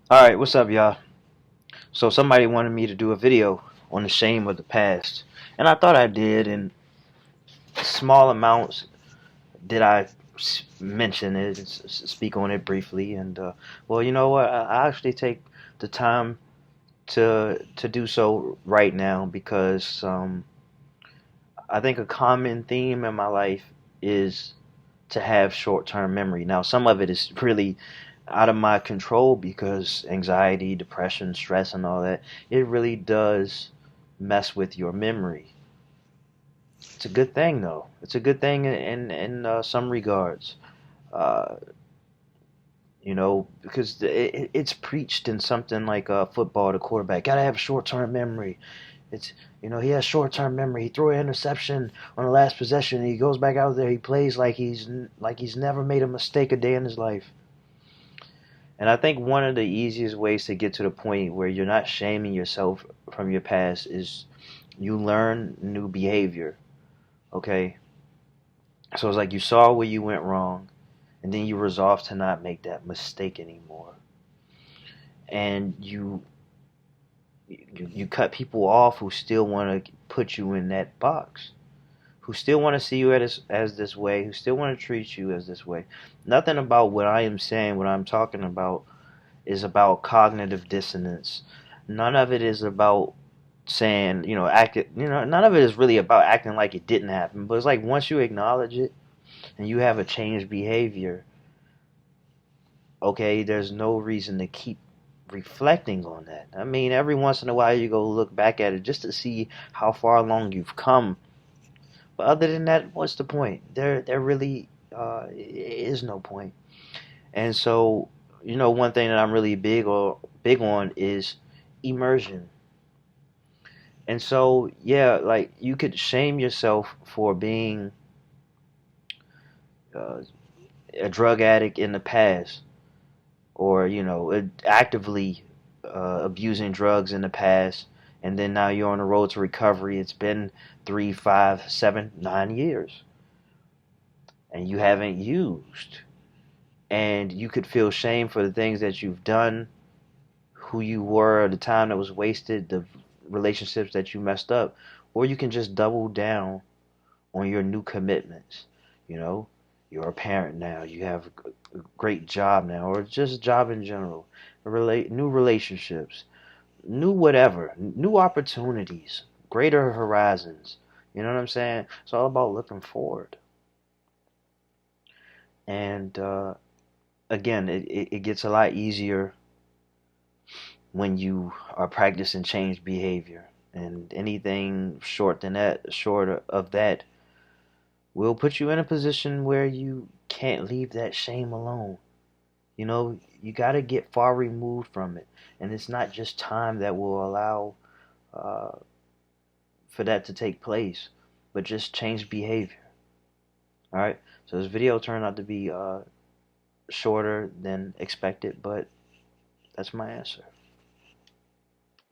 Alright, what's up, y'all? So, somebody wanted me to do a video on the shame of the past. And I thought I did, in small amounts did I mention it, speak on it briefly. And, well, you know what? I actually take the time to do so right now because I think a common theme in my life is to have short-term memory. Now, some of it is really out of my control because anxiety, depression, stress, and all that, it really does mess with your memory. It's a good thing, though. It's a good thing in some regards. Uh, because it's preached in something like football. The quarterback gotta have short-term memory. It's he has short-term memory. He threw an interception on the last possession. He goes back out there. He plays like he's never made a mistake a day in his life. And I think one of the easiest ways to get to the point where you're not shaming yourself from your past is you learn new behavior. Okay? So it's like you saw where you went wrong, and then you resolve to not make that mistake anymore. And you cut people off who still want to put you in that box, who still want to see you as this way, who still want to treat you as this way. Nothing about what I am saying, what I'm talking about, is about cognitive dissonance. None of it is about saying, none of it is really about acting like it didn't happen. But it's like once you acknowledge it and you have a changed behavior, okay, there's no reason to keep reflecting on that. I mean, every once in a while you go look back at it just to see how far along you've come. But other than that, what's the point? There really is no point. And so, one thing that I'm really big on is immersion. And so, yeah, like you could shame yourself for being uh, a drug addict in the past, or actively abusing drugs in the past, and then now you're on the road to recovery. It's been 3, 5, 7, 9 years, and you haven't used, and you could feel shame for the things that you've done, who you were, the time that was wasted, the relationships that you messed up, or you can just double down on your new commitments. You know, you're a parent now, you have a great job now, or just job in general, new relationships, new whatever, new opportunities, greater horizons. You know what I'm saying? It's all about looking forward. And again, it gets a lot easier when you are practicing change behavior. And anything short of that, will put you in a position where you can't leave that shame alone. You got to get far removed from it. And it's not just time that will allow uh, for that to take place, but just change behavior. All right. So this video turned out to be shorter than expected, but that's my answer.